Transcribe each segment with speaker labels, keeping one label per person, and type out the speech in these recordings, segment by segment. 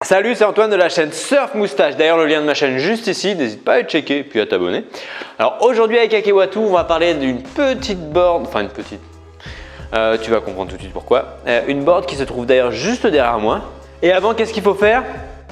Speaker 1: Salut, c'est Antoine de la chaîne Surf Moustache. D'ailleurs, le lien de ma chaîne juste ici, n'hésite pas à le checker puis à t'abonner. Alors aujourd'hui avec Akewatu, on va parler d'une petite board, enfin une petite, tu vas comprendre tout de suite pourquoi. Une board qui se trouve d'ailleurs juste derrière moi. Et avant, qu'est-ce qu'il faut faire?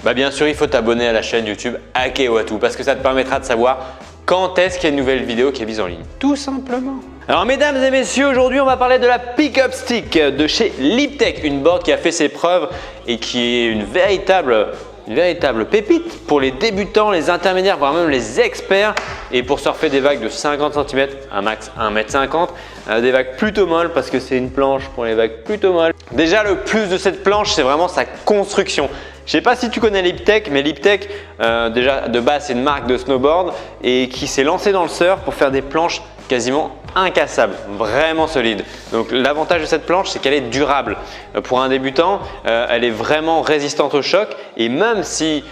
Speaker 1: Bah bien sûr, il faut t'abonner à la chaîne YouTube Akewatu parce que ça te permettra de savoir quand est-ce qu'il y a une nouvelle vidéo qui est mise en ligne, tout simplement. Alors mesdames et messieurs, aujourd'hui on va parler de la Pickup Stick de chez Liptech, une board qui a fait ses preuves et qui est une véritable pépite pour les débutants, les intermédiaires, voire même les experts et pour surfer des vagues de 50 cm à max 1,50 m, des vagues plutôt molles parce que c'est une planche pour les vagues plutôt molles. Déjà le plus de cette planche, c'est vraiment sa construction. Je ne sais pas si tu connais Liptech, mais Liptech, déjà de base, c'est une marque de snowboard et qui s'est lancée dans le surf pour faire des planches quasiment incassables, vraiment solides. Donc l'avantage de cette planche, c'est qu'elle est durable. Pour un débutant, elle est vraiment résistante au choc et même si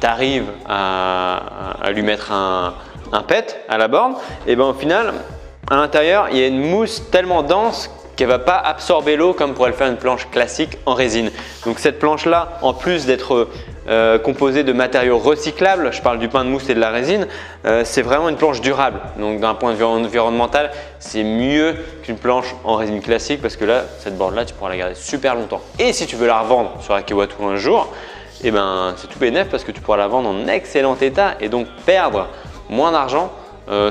Speaker 1: tu arrives à lui mettre un pet à la borne, et ben au final, à l'intérieur, il y a une mousse tellement dense qu'elle ne va pas absorber l'eau comme pourrait le faire une planche classique en résine. Donc cette planche-là, en plus d'être composée de matériaux recyclables, je parle du pain de mousse et de la résine, c'est vraiment une planche durable. Donc d'un point de vue environnemental, c'est mieux qu'une planche en résine classique parce que là, cette board-là, tu pourras la garder super longtemps. Et si tu veux la revendre sur Akewatu un jour, eh ben, c'est tout bénef parce que tu pourras la vendre en excellent état et donc perdre moins d'argent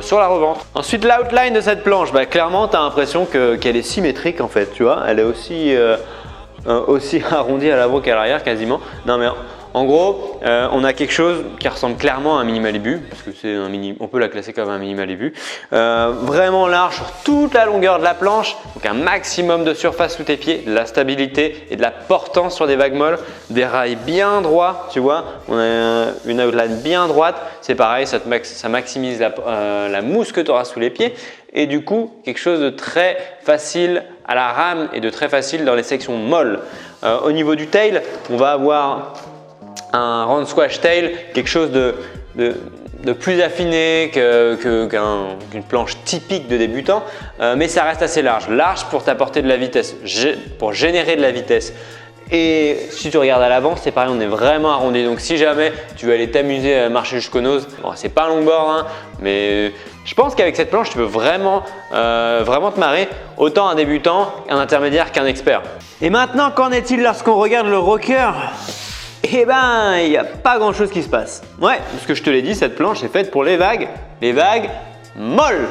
Speaker 1: sur la revente. Ensuite, l'outline de cette planche, bah, clairement, tu as l'impression qu'elle est symétrique en fait, tu vois, elle est aussi arrondie à l'avant qu'à l'arrière quasiment. Non mais en gros, on a quelque chose qui ressemble clairement à un mini Malibu, parce que c'est un mini, on peut la classer comme un mini Malibu. Vraiment large sur toute la longueur de la planche, donc un maximum de surface sous tes pieds, de la stabilité et de la portance sur des vagues molles, des rails bien droits, tu vois, on a une outline bien droite, c'est pareil, ça maximise la mousse que tu auras sous les pieds et du coup quelque chose de très facile à la rame et de très facile dans les sections molles. Au niveau du tail, on va avoir un round squash tail, quelque chose de plus affiné qu'une planche typique de débutant, mais ça reste assez large. Large pour t'apporter de la vitesse, pour générer de la vitesse. Et si tu regardes à l'avant, c'est pareil, on est vraiment arrondi. Donc si jamais tu veux aller t'amuser à marcher jusqu'aux noses, bon, c'est pas un longboard, hein, mais je pense qu'avec cette planche, tu peux vraiment te marrer, autant un débutant, un intermédiaire qu'un expert. Et maintenant, qu'en est-il lorsqu'on regarde le rocker? Eh ben, il n'y a pas grand chose qui se passe. Ouais, parce que je te l'ai dit, cette planche est faite pour les vagues molles.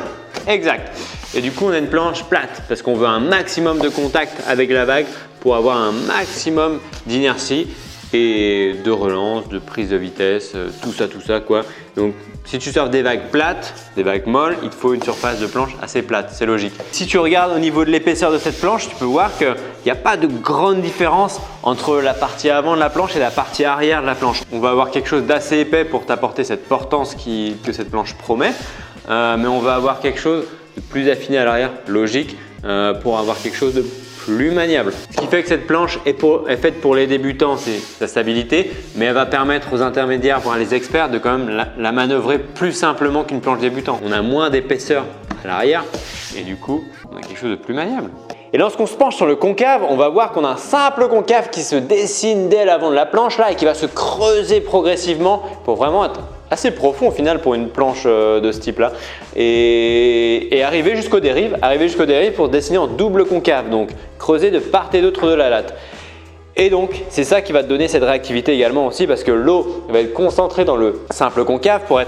Speaker 1: Exact. Et du coup, on a une planche plate parce qu'on veut un maximum de contact avec la vague pour avoir un maximum d'inertie et de relance, de prise de vitesse, tout ça quoi. Donc, si tu surfes des vagues plates, des vagues molles, il te faut une surface de planche assez plate, c'est logique. Si tu regardes au niveau de l'épaisseur de cette planche, tu peux voir qu'il n'y a pas de grande différence entre la partie avant de la planche et la partie arrière de la planche. On va avoir quelque chose d'assez épais pour t'apporter cette portance que cette planche promet, mais on va avoir quelque chose de plus affiné à l'arrière, logique, pour avoir quelque chose de plus maniable. Ce qui fait que cette planche est faite pour les débutants, c'est sa stabilité, mais elle va permettre aux intermédiaires, voire les experts, de quand même la manœuvrer plus simplement qu'une planche débutant. On a moins d'épaisseur à l'arrière et du coup, on a quelque chose de plus maniable. Et lorsqu'on se penche sur le concave, on va voir qu'on a un simple concave qui se dessine dès l'avant de la planche là et qui va se creuser progressivement pour vraiment être assez profond au final pour une planche de ce type là et arriver jusqu'aux dérives, pour dessiner en double concave, donc creuser de part et d'autre de la latte. Et donc c'est ça qui va te donner cette réactivité également aussi parce que l'eau va être concentrée dans le simple concave pour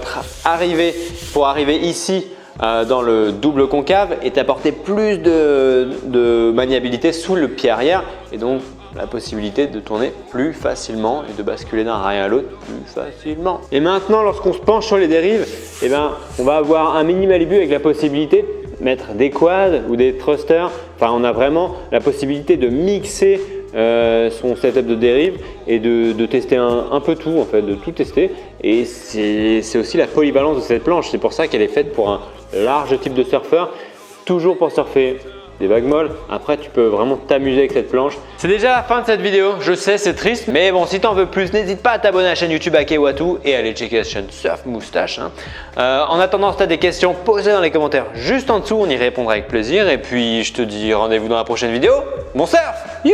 Speaker 1: arriver ici dans le double concave et t'apporter plus de maniabilité sous le pied arrière et donc la possibilité de tourner plus facilement et de basculer d'un rail à l'autre plus facilement. Et maintenant, lorsqu'on se penche sur les dérives, eh ben, on va avoir un mini Malibu avec la possibilité de mettre des quads ou des thrusters. Enfin, on a vraiment la possibilité de mixer son setup de dérive et de tester un peu tout, en fait, de tout tester. Et c'est aussi la polyvalence de cette planche. C'est pour ça qu'elle est faite pour un large type de surfeur, toujours pour surfer des vagues molles. Après, tu peux vraiment t'amuser avec cette planche. C'est déjà la fin de cette vidéo. Je sais, c'est triste, mais bon, si tu en veux plus, n'hésite pas à t'abonner à la chaîne YouTube Akewatu et à aller checker la chaîne Surf Moustache. En attendant, si tu as des questions, posez dans les commentaires juste en dessous. On y répondra avec plaisir. Et puis, je te dis rendez-vous dans la prochaine vidéo. Bon surf! You!